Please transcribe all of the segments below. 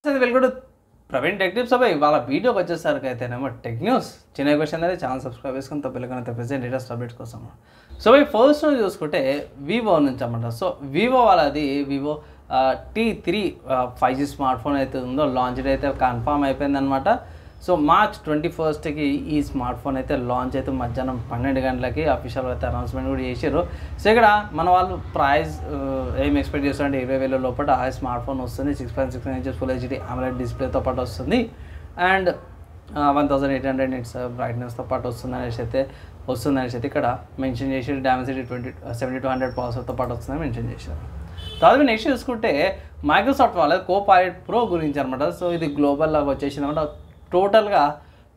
Welcome Praveen tech tips అబ్బాయి వాళ్ళ వీడియోకి వచ్చేసరికి అయితేనేమో టెక్ న్యూస్ చిన్న క్వశ్చన్ అనేది ఛానల్ సబ్స్క్రైబ్ చేసుకుని తప్పలేకైతే ప్రెసెంట్ లేటెస్ట్ అప్డేట్స్ కోసం. సో బై ఫస్ట్ చూసుకుంటే వివో నుంచి అన్నమాట. సో వివో వాళ్ళది Vivo T3 5G smart phone అయితే ఉందో లాంచ్ అయితే కన్ఫామ్ అయిపోయింది అనమాట. సో మార్చ్ 21కి ఈ స్మార్ట్ ఫోన్ అయితే లాంచ్ అయితే మధ్యాహ్నం 12 గంటలకి అఫీషియల్ అయితే అనౌన్స్మెంట్ కూడా చేశారు. సో ఇక్కడ మన వాళ్ళు ప్రైస్ ఏం ఎక్స్పెక్ట్ చేస్తారంటే 20,000 లోపల ఆ స్మార్ట్ ఫోన్ వస్తుంది. 6.6 ఇంచెస్ ఫుల్ హెచ్డి AMOLED డిస్ప్లేతో పాటు వస్తుంది అండ్ 1800 నిట్స్ బ్రైట్నెస్తో పాటు వస్తుందనేసి అయితే ఇక్కడ మెన్షన్ చేసి డామెసిటీ 7200 ప్రాసెసర్తో పాటు వస్తుందని మెన్షన్ చేశారు. తర్వాత నెక్స్ట్ చూసుకుంటే మైక్రోసాఫ్ట్ వాళ్ళ కోపైలట్ ప్రో గురించి అనమాట. సో ఇది గ్లోబల్ లాగా వచ్చేసింది అనమాట. టోటల్గా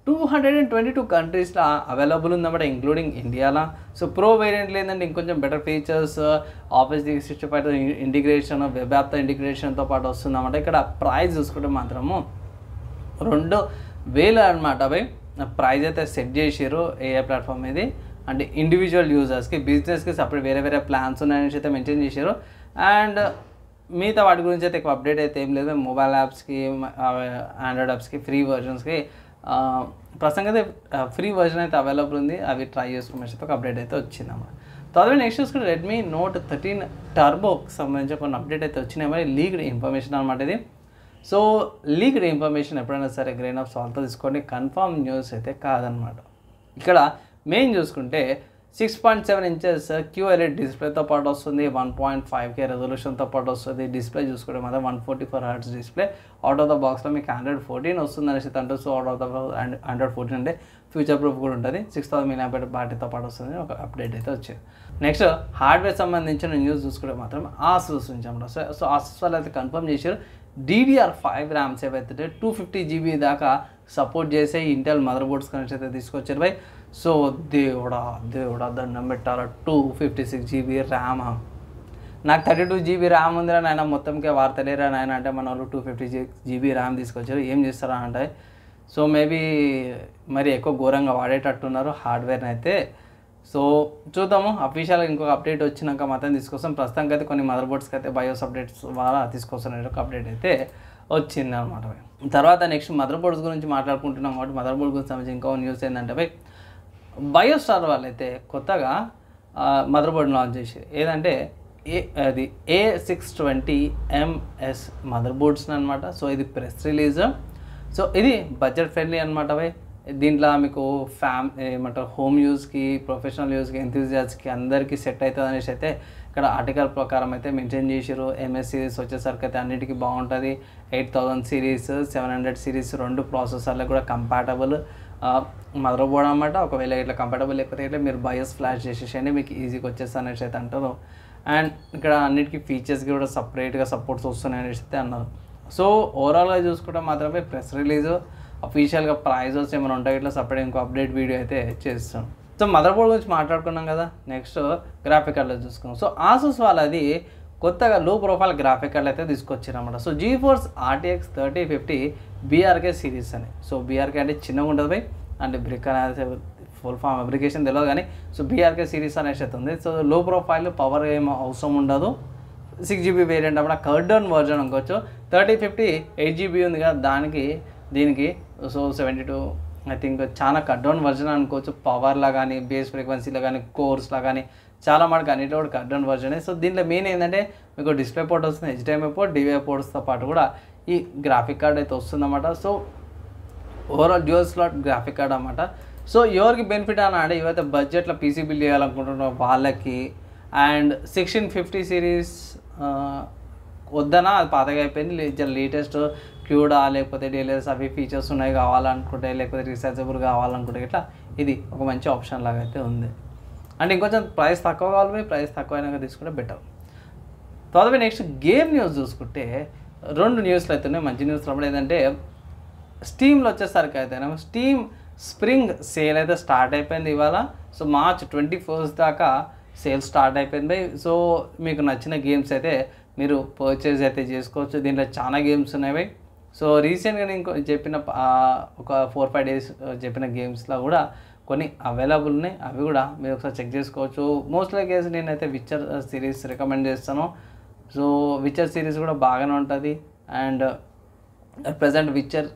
222 కంట్రీస్లో అవైలబుల్ ఉందన్నమాట, ఇంక్లూడింగ్ ఇండియాలో. సో ప్రో వేరియంట్ లేదంటే ఇంకొంచెం better features, office 365 integration, web యాప్తో ఇంటిగ్రేషన్తో పాటు వస్తుందన్నమాట. ఇక్కడ ప్రైస్ చూసుకుంటే మాత్రము 2,000 అనమాట. అవి ప్రైస్ అయితే సెట్ చేసారు ఏఐ ప్లాట్ఫామ్ ఇది. అంటే ఇండివిజువల్ యూజర్స్కి, బిజినెస్కి సపరేట్ వేరే ప్లాన్స్ ఉన్నాయని అయితే మెన్షన్ చేశారు. అండ్ మిగతా వాటి గురించి అయితే ఎక్కువ అప్డేట్ అయితే ఏం లేదు. మొబైల్ యాప్స్కి, ఆండ్రాయిడ్ యాప్స్కి, ఫ్రీ వర్జన్స్కి ప్రస్తుతం అయితే ఫ్రీ వర్జన్ అయితే అవైలబుల్ ఉంది. అవి ట్రై చేసుకోమని ఒక అప్డేట్ అయితే వచ్చిందన్నమాట. తర్వాత నెక్స్ట్ చూసుకుంటే రెడ్మీ నోట్ 13 టర్బోకి సంబంధించి కొన్ని అప్డేట్ అయితే వచ్చినాయి. మరి లీక్డ్ ఇన్ఫర్మేషన్ అనమాట ఇది. సో లీక్డ్ ఇన్ఫర్మేషన్ ఎప్పుడైనా సరే గ్రెయిన్ ఆఫ్ సాల్ట్తో తీసుకోండి, కన్ఫర్మ్ న్యూస్ అయితే కాదనమాట. ఇక్కడ మెయిన్ చూసుకుంటే 6.7 ఇంచెస్ QLED డిస్ప్లేతో పాటు వస్తుంది. 1.5K రెజల్యూషన్తో పాటు వస్తుంది. డిస్ప్లే చూసుకుంటే మాత్రం 144 Hz display. Out of the బాక్స్లో మీకు Android 14 వస్తుంది అనేసి అంటారు. So out of the Android 14 అంటే ఫ్యూచర్ ప్రూఫ్ కూడా ఉంటుంది. 6000 mAh బ్యాటరీతో పాటు వస్తుంది ఒక అప్డేట్ అయితే వచ్చింది. నెక్స్ట్ హార్డ్వేర్ సంబంధించిన న్యూస్ చూసుకుంటే మాత్రం ఆసూస్ నుంచి అన్నమాట. సో ఆసూస్ వాళ్ళు అయితే కన్ఫర్మ్ చేశారు DDR5 ర్యామ్స్ ఏవైతే 250 GB దాకా సపోర్ట్ చేసే ఇంటెల్ మదర్ బోర్డ్స్ కనెక్ట్ అయితే తీసుకొచ్చారు బై. సో దేవుడా దండం పెట్టారా, 256 GB ర్యామ్. నాకు 32 GB ర్యామ్ ఉందిరా నాయన, మొత్తంకే వార్తలేరా నాయన అంటే మన వాళ్ళు 256 GB ర్యామ్ తీసుకొచ్చారు. ఏం చేస్తారా అంటే సో మేబీ మరి ఎక్కువ ఘోరంగా వాడేటట్టున్నారు హార్డ్వేర్ని అయితే. సో చూద్దాము, అఫీషియల్గా ఇంకొక అప్డేట్ వచ్చినాక మాత్రం తీసుకొస్తాం. ప్రస్తుతానికి అయితే కొన్ని మదర్ బోర్డ్స్కి అయితే బయోస్ అప్డేట్స్ ద్వారా తీసుకొస్తాను ఒక అప్డేట్ అయితే వచ్చింది అనమాట. తర్వాత నెక్స్ట్ మదర్ బోర్డ్స్ గురించి మాట్లాడుకుంటున్నాం కాబట్టి మదర్ బోర్డ్ గురించి సంబంధించి ఇంకో న్యూస్ ఏంటంటే బై బయోస్టార్ వాళ్ళు అయితే కొత్తగా మదర్ బోర్డ్ లాంచ్ చేసి ఏదంటే అది A620MS మదర్ బోర్డ్స్ అనమాట. సో ఇది ప్రెస్ రిలీజ్. సో ఇది బడ్జెట్ ఫ్రెండ్లీ అనమాట బై. దీంట్లో మీకు ఏమంటారు హోమ్ యూస్కి, ప్రొఫెషనల్ యూస్కి, ఎంతూజియాస్ట్కి అందరికీ సెట్ అవుతుంది అనేసి అయితే ఇక్కడ ఆర్టికల్ ప్రకారం అయితే మెన్షన్ చేసారు. MS సిరీస్ వచ్చేసరికి అయితే అన్నిటికీ బాగుంటుంది. 8000 సిరీస్, 700 సిరీస్ రెండు ప్రాసెసర్లకు కూడా కంపాటబుల్ మదర్ బోర్డ్ అనమాట. ఒకవేళ ఇట్లా కంపాటబుల్ లేకపోతే ఇట్లా మీరు బయోస్ ఫ్లాష్ చేసేసేయండి, మీకు ఈజీగా వచ్చేస్తా అనేసి అయితే అంటారు. అండ్ ఇక్కడ అన్నిటికీ ఫీచర్స్కి కూడా సపరేట్గా సపోర్ట్స్ వస్తున్నాయి అనేసి అయితే అన్నారు. సో ఓవరాల్గా చూసుకుంటే మాత్రమే ప్రెస్ రిలీజ్ అఫీషియల్గా ప్రైజెస్ ఏమైనా ఉంటాయి ఇట్లా సపరేట్ ఇంకో అప్డేట్ వీడియో అయితే చేస్తాం. సో మదర్ బోర్డ్ గురించి మాట్లాడుకున్నాం కదా, నెక్స్ట్ గ్రాఫిక్ కార్డులో చూసుకున్నాం. సో ఆసూస్ వాళ్ళది కొత్తగా లో ప్రొఫైల్ గ్రాఫిక్ కార్డులు అయితే తీసుకొచ్చారన్నమాట. So GeForce RTX 3050 BRK series అని. సో BRK అంటే చిన్నగా ఉంటుంది బై, అంటే బ్రిక్ అనేది ఫుల్ ఫామ్ అప్లికేషన్ తెలియదు కానీ సో BRK సిరీస్ అనేసి అయితే ఉంది. సో లో ప్రొఫైల్ పవర్ ఏమో అవసరం ఉండదు. 6GB వేరియంట్ అన్నమాట, కట్ డౌన్ వర్జన్ అనుకోవచ్చు. 3050 8GB ఉంది కదా దీనికి సో 72 ఐ థింక్ చాలా కట్ డౌన్ వర్జన్ అనుకోవచ్చు. పవర్లో కానీ, బేస్ ఫ్రీక్వెన్సీలో కానీ, కోర్స్లో కానీ చాలా మటుకు అన్నింటిలో కూడా కట్ డౌన్ వర్జనే. సో దీంట్లో మెయిన్ ఏంటంటే మీకు డిస్ప్లే పోర్ట్ వస్తుంది, HDMI పోర్ట్, DVI పోర్ట్స్తో పాటు కూడా ఈ గ్రాఫిక్ కార్డ్ అయితే వస్తుందన్నమాట. So overall dual slot graphic card అన్నమాట. సో ఎవరికి బెనిఫిట్ అని అంటే ఇవైతే బడ్జెట్లో PC బిల్డ్ చేయాలనుకుంటున్నాం వాళ్ళకి. అండ్ 1650 సిరీస్ వద్దనా, అది పాతగా అయిపోయింది. లేటెస్ట్ క్యూడా లేకపోతే DLSS అవి ఫీచర్స్ ఉన్నాయి కావాలనుకుంటే, లేకపోతే రీఛార్జబుల్ కావాలనుకుంటే ఇట్లా ఇది ఒక మంచి ఆప్షన్ లాగా అయితే ఉంది. అంటే ఇంకొంచెం ప్రైస్ తక్కువ కావాలి, ప్రైస్ తక్కువ అయినాక తీసుకుంటే బెటర్. తర్వాత నెక్స్ట్ గేమ్ న్యూస్ చూసుకుంటే 2 న్యూస్లు అయితే ఉన్నాయి. మంచి న్యూస్ అప్పుడు ఏంటంటే స్టీమ్లో వచ్చేసరికి అయితే స్టీమ్ స్ప్రింగ్ సేల్ అయితే స్టార్ట్ అయిపోయింది ఇవాళ. సో మార్చ్ 21 దాకా సేల్ స్టార్ట్ అయిపోయింది. సో మీకు నచ్చిన గేమ్స్ అయితే మీరు పర్చేజ్ అయితే చేసుకోవచ్చు. దీంట్లో చాలా గేమ్స్ ఉన్నాయి. సో రీసెంట్గా నేను చెప్పిన ఒక 4-5 డేస్ చెప్పిన గేమ్స్లో కూడా కొన్ని అవైలబుల్ ఉన్నాయి. అవి కూడా మీరు ఒకసారి చెక్ చేసుకోవచ్చు. మోస్ట్లీ కేసు నేనైతే విచ్చర్ సిరీస్ రికమెండ్ చేస్తాను. సో విచ్చర్ సిరీస్ కూడా బాగానే ఉంటుంది. అండ్ ప్రజెంట్ విచ్చర్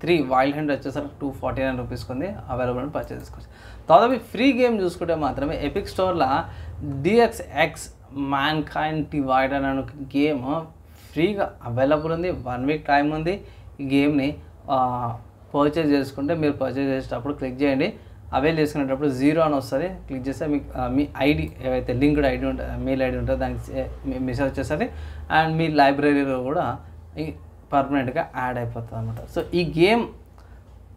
3 వైల్డ్ హండ్ వచ్చేసరికి 249 రూపీస్కి ఉంది, అవైలబుల్ పర్చేస్ చేసుకోవచ్చు. తర్వాత ఫ్రీ గేమ్ చూసుకుంటే మాత్రమే ఎపిక్ స్టోర్లో DXX మ్యాన్ కైండ్ డివైడర్ అనే గేమ్ ఫ్రీగా అవైలబుల్ ఉంది. 1 వీక్ టైం ఉంది. ఈ గేమ్ని పర్చేజ్ చేసుకుంటే మీరు పర్చేజ్ చేసేటప్పుడు క్లిక్ చేయండి, అవైల్ చేసుకునేటప్పుడు 0 అని వస్తుంది. క్లిక్ చేస్తే మీకు మీ ఐడి ఏవైతే లింక్డ్ ఐడి ఉంటుంది, మెయిల్ ఐడి ఉంటుందో దానికి మెసేజ్ వచ్చేసరికి అండ్ మీ లైబ్రరీలో కూడా పర్మనెంట్గా యాడ్ అయిపోతుంది అనమాట. సో ఈ గేమ్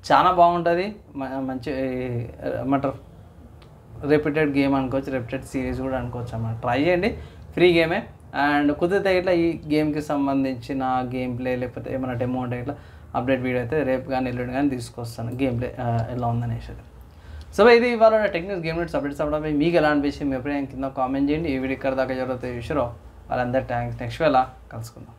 చాలా బాగుంటుంది, మంచి ఏమంటారు రిపీటెడ్ గేమ్ అనుకోవచ్చు, రిపీటెడ్ సిరీస్ కూడా అనుకోవచ్చు అన్నమాట. ట్రై చేయండి, ఫ్రీ గేమే. అండ్ కుదిరితే ఇట్లా ఈ గేమ్కి సంబంధించిన గేమ్ ప్లే లేకపోతే ఏమైనా డెమో ఉంటే ఇట్లా అప్డేట్ వీడియో అయితే రేపు కానీ ఎల్లుండి కానీ తీసుకొస్తాను, గేమ్ ప్లే ఎలా ఉందనేసి. సో ఇది ఇవాళ టెక్నిక్స్ గేమ్ నెట్స్ అప్డేట్స్ అవ్వడం మీకు ఎలా అనిపించింది మీ అభిప్రాయం కింద కామెంట్ చేయండి. ఈ వీడియో ఇక్కడ దాకా జరుగుతుంది విషయం వాళ్ళందరూ థ్యాంక్స్. నెక్స్ట్ వేళ కలుసుకుందాం.